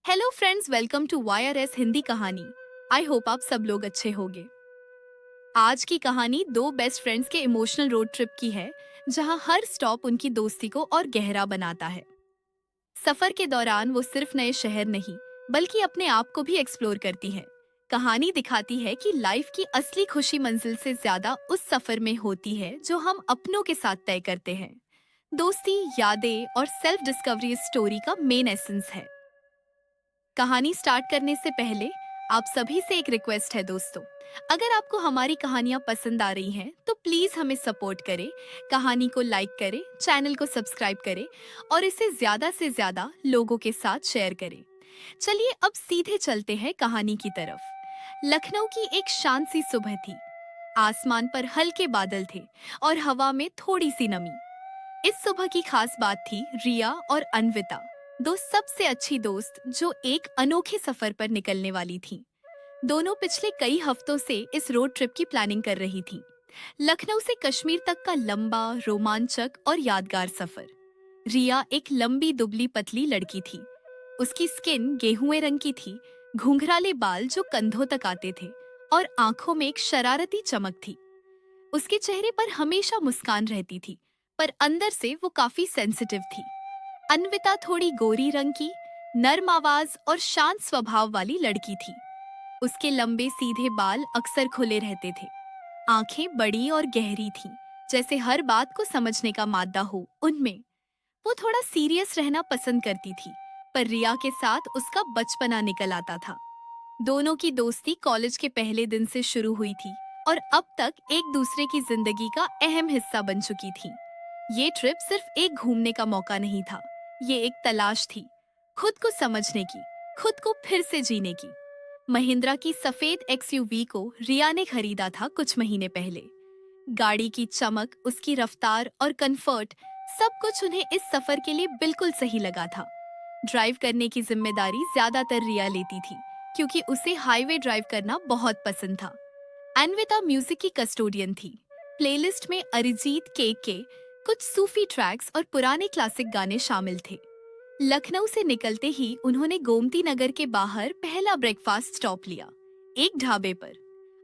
Hello friends, welcome to YRS Hindi कहानी। I hope आप सब लोग अच्छे होंगे। आज की कहानी दो बेस्ट फ्रेंड्स के इमोशनल रोड ट्रिप की है, जहां हर स्टॉप उनकी दोस्ती को और गहरा बनाता है। सफर के दौरान वो सिर्फ नए शहर नहीं, बल्कि अपने आप को भी एक्सप्लोर करती हैं। कहानी दिखाती है कि लाइफ की असली खुशी मंजिल से ज्यादा उस सफर में होती है जो हम अपनों के साथ तय करते हैं। दोस्ती, यादें और सेल्फ डिस्कवरी इस स्टोरी का मेन एसेंस है। कहानी स्टार्ट करने से पहले आप सभी से एक रिक्वेस्ट है दोस्तों। अगर आपको हमारी कहानियाँ पसंद आ रही हैं तो प्लीज हमें सपोर्ट करें, कहानी को लाइक करें, चैनल को सब्सक्राइब करें और इसे ज्यादा से ज्यादा लोगों के साथ शेयर करें। चलिए अब सीधे चलते हैं कहानी की तरफ। लखनऊ की एक शांत सी सुबह थी। आसमान पर हल्के बादल थे और हवा में थोड़ी सी नमी। इस सुबह की खास बात थी रिया और अन्विता, दो सबसे अच्छी दोस्त जो एक अनोखे सफर पर निकलने वाली थीं। दोनों पिछले कई हफ्तों से इस रोड ट्रिप की प्लानिंग कर रही थीं। लखनऊ से कश्मीर तक का लंबा, रोमांचक और यादगार सफर। रिया एक लंबी दुबली पतली लड़की थी। उसकी स्किन गेहुए रंग की थी, घुंघराले बाल जो कंधों तक आते थे और आंखों में एक शरारती चमक थी। उसके चेहरे पर हमेशा मुस्कान रहती थी, पर अंदर से वो काफी सेंसिटिव थी। अन्विता थोड़ी गोरी रंग की, नर्म आवाज और शांत स्वभाव वाली लड़की थी। उसके लंबे सीधे बाल अक्सर खुले रहते थे। आंखें बड़ी और गहरी थीं, जैसे हर बात को समझने का मादा हो उनमें। वो थोड़ा सीरियस रहना पसंद करती थी, पर रिया के साथ उसका बचपना निकल आता था। दोनों की दोस्ती कॉलेज के पहले दिन से शुरू हुई थी और अब तक एक दूसरे की जिंदगी का अहम हिस्सा बन चुकी थी। ये ट्रिप सिर्फ एक घूमने का मौका नहीं था, ये एक तलाश थी, खुद को समझने की, खुद को फिर से जीने की। महिंद्रा की सफेद एक्सयूवी को रिया ने खरीदा था कुछ महीने पहले। गाड़ी की चमक, उसकी रफ्तार और कंफर्ट, सब कुछ उन्हें इस सफर के लिए बिल्कुल सही लगा था। ड्राइव करने की जिम्मेदारी ज्यादातर रिया लेती थी, क्योंकि उसे हाईवे ड्राइव करना बहुत पसंद था। अन्विता म्यूजिक की कस्टोडियन थी। प्लेलिस्ट में अरिजीत के कुछ सूफी ट्रैक्स और पुराने क्लासिक गाने शामिल थे। लखनऊ से निकलते ही उन्होंने गोमती नगर के बाहर पहला ब्रेकफास्ट स्टॉप लिया, एक ढाबे पर।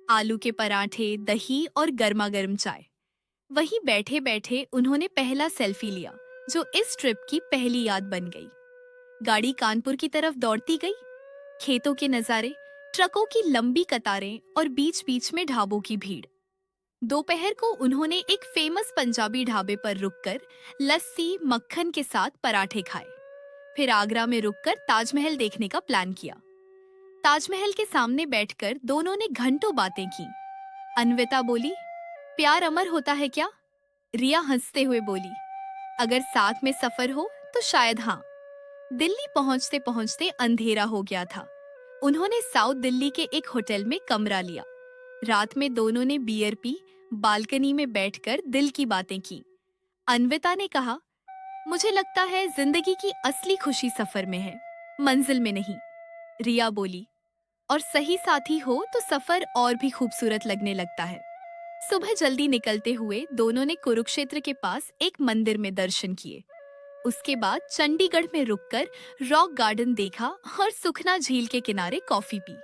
आलू के पराठे, दही और गर्मा गर्म चाय। वहीं बैठे बैठे उन्होंने पहला सेल्फी लिया, जो इस ट्रिप की पहली याद बन गई। गाड़ी कानपुर की तरफ दौड़ती गई। खेतों के नजारे, ट्रकों की लंबी कतारें और बीच बीच में ढाबों की भीड़। दोपहर को उन्होंने एक फेमस पंजाबी ढाबे पर रुककर लस्सी मक्खन के साथ पराठे खाए। फिर आगरा में रुककर ताजमहल देखने का प्लान किया। ताजमहल के सामने बैठकर दोनों ने घंटों बातें की। अन्विता बोली, प्यार अमर होता है क्या? रिया हंसते हुए बोली, अगर साथ में सफर हो तो शायद हाँ। दिल्ली पहुंचते पहुंचते अंधेरा हो गया था। उन्होंने साउथ दिल्ली के एक होटल में कमरा लिया। रात में दोनों ने बियर पी, बालकनी में बैठकर दिल की बातें की। अन्विता ने कहा, मुझे लगता है जिंदगी की असली खुशी सफर में है, मंजिल में नहीं। रिया बोली, और सही साथी हो तो सफर और भी खूबसूरत लगने लगता है। सुबह जल्दी निकलते हुए दोनों ने कुरुक्षेत्र के पास एक मंदिर में दर्शन किए। उसके बाद चंडीगढ़ में रुककर रॉक गार्डन देखा और सुखना झील के किनारे कॉफी पी।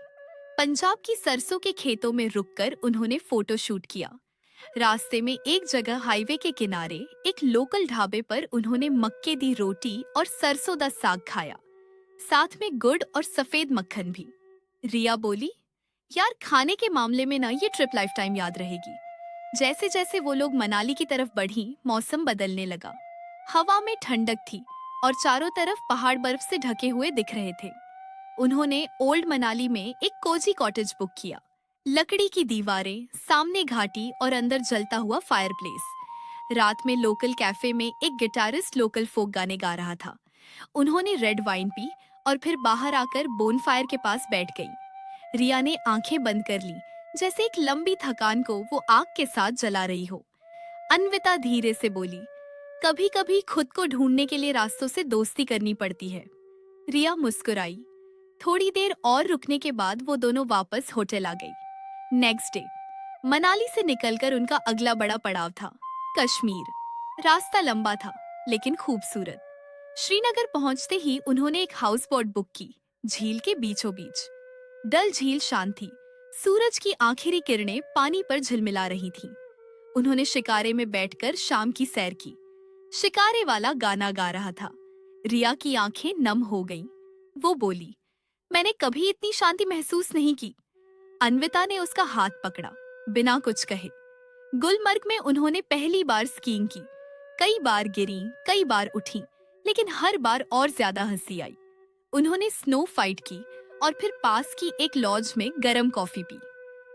पंजाब की सरसों के खेतों में रुककर उन्होंने फोटो शूट किया। रास्ते में एक जगह हाईवे के किनारे एक लोकल ढाबे पर उन्होंने मक्के दी रोटी और सरसों दा साग खाया, साथ में गुड़ और सफेद मक्खन भी। रिया बोली, यार खाने के मामले में ना ये ट्रिप लाइफ टाइम याद रहेगी। जैसे जैसे वो लोग मनाली की तरफ बढ़ी, मौसम बदलने लगा। हवा में ठंडक थी और चारों तरफ पहाड़ बर्फ से ढके हुए दिख रहे थे। उन्होंने ओल्ड मनाली में एक कोजी कॉटेज बुक किया। लकड़ी की दीवारें, सामने घाटी और अंदर जलता हुआ फायरप्लेस। रात में लोकल कैफे में एक गिटारिस्ट लोकल फोक गाने गा रहा था। उन्होंने रेड वाइन पी और फिर बाहर आकर बोनफायर के पास बैठ गई। रिया ने आंखें बंद कर ली, जैसे एक लंबी थकान को वो आग के साथ जला रही हो। अन्विता धीरे से बोली, कभी कभी खुद को ढूंढने के लिए रास्तों से दोस्ती करनी पड़ती है। रिया मुस्कुराई। थोड़ी देर और रुकने के बाद वो दोनों वापस होटल आ गई। नेक्स्ट डे मनाली से निकलकर उनका अगला बड़ा पड़ाव था कश्मीर। रास्ता लंबा था लेकिन खूबसूरत। श्रीनगर पहुंचते ही उन्होंने एक हाउस बोट बुक की, झील के बीचों बीच डल झील शांत थी। सूरज की आखिरी किरणें पानी पर झिलमिला रही थीं। उन्होंने शिकारे में बैठकर शाम की सैर की। शिकारे वाला गाना गा रहा था। रिया की आंखें नम हो गईं। वो बोली, मैंने कभी इतनी शांति महसूस नहीं की। अन्विता ने उसका हाथ पकड़ा, बिना कुछ कहे। गुलमर्ग में उन्होंने पहली बार स्कीइंग की। कई बार गिरी, कई बार उठी, लेकिन हर बार और ज्यादा हंसी आई। उन्होंने स्नो फाइट की और फिर पास की एक लॉज में गर्म कॉफी पी।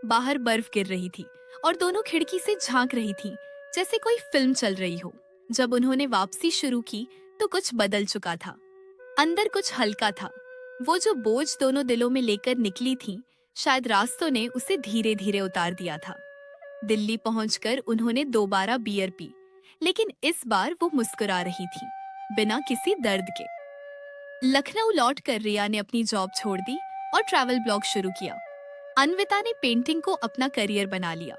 बाहर बर्फ गिर रही थी और दोनों खिड़की से झांक रही थीं, जैसे कोई फिल्म चल रही हो। जब उन्होंने वापसी शुरू की तो कुछ बदल चुका था। अंदर कुछ हल्का था। वो जो बोझ दोनों दिलों में लेकर निकली थीं, शायद रास्तों ने उसे धीरे धीरे उतार दिया था। दिल्ली पहुंचकर उन्होंने दोबारा बियर पी, लेकिन इस बार वो मुस्कुरा रही थी, बिना किसी दर्द के। लखनऊ लौटकर रिया ने अपनी जॉब छोड़ दी और ट्रैवल ब्लॉग शुरू किया। अन्विता ने पेंटिंग को अपना करियर बना लिया।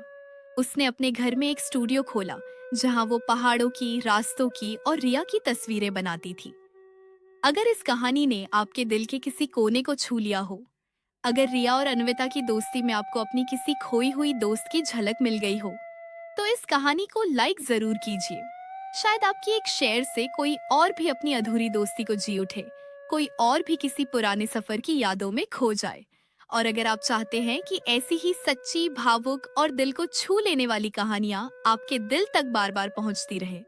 उसने अपने घर में एक स्टूडियो खोला, जहां वो पहाड़ों की, रास्तों की और रिया की तस्वीरें बनाती थी। अगर इस कहानी ने आपके दिल के किसी कोने को छू लिया हो, अगर रिया और अन्विता की दोस्ती में आपको अपनी किसी खोई हुई दोस्त की झलक मिल गई हो, तो इस कहानी को लाइक जरूर कीजिए। शायद आपकी एक शेयर से कोई और भी अपनी अधूरी दोस्ती को जी उठे, कोई और भी किसी पुराने सफर की यादों में खो जाए। और अगर आप चाहते हैं कि ऐसी ही सच्ची, भावुक और दिल को छू लेने वाली कहानियां आपके दिल तक बार बार पहुंचती रहे,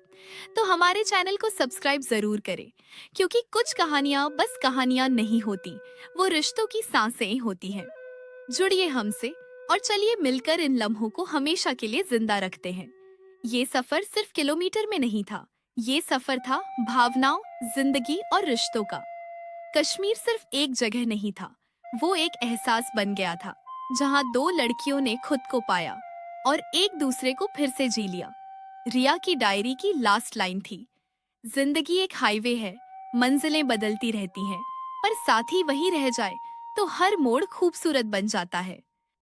तो हमारे चैनल को सब्सक्राइब जरूर करें, क्योंकि कुछ कहानियां बस कहानियां नहीं होती, वो रिश्तों की सांसें होती हैं। जुड़िए हमसे और चलिए मिलकर इन लम्हों को हमेशा के लिए जिंदा रखते हैं। ये सफर सिर्फ किलोमीटर में नहीं था, ये सफर था भावनाओं, जिंदगी और रिश्तों का। कश्मीर सिर्फ एक जगह नहीं था, वो एक एहसास बन गया था, जहां दो लड़कियों ने खुद को पाया और एक दूसरे को फिर से जी लिया। रिया की डायरी की लास्ट लाइन थी, जिंदगी एक हाईवे है, मंजिलें बदलती रहती हैं, पर साथ ही वही रह जाए तो हर मोड़ खूबसूरत बन जाता है।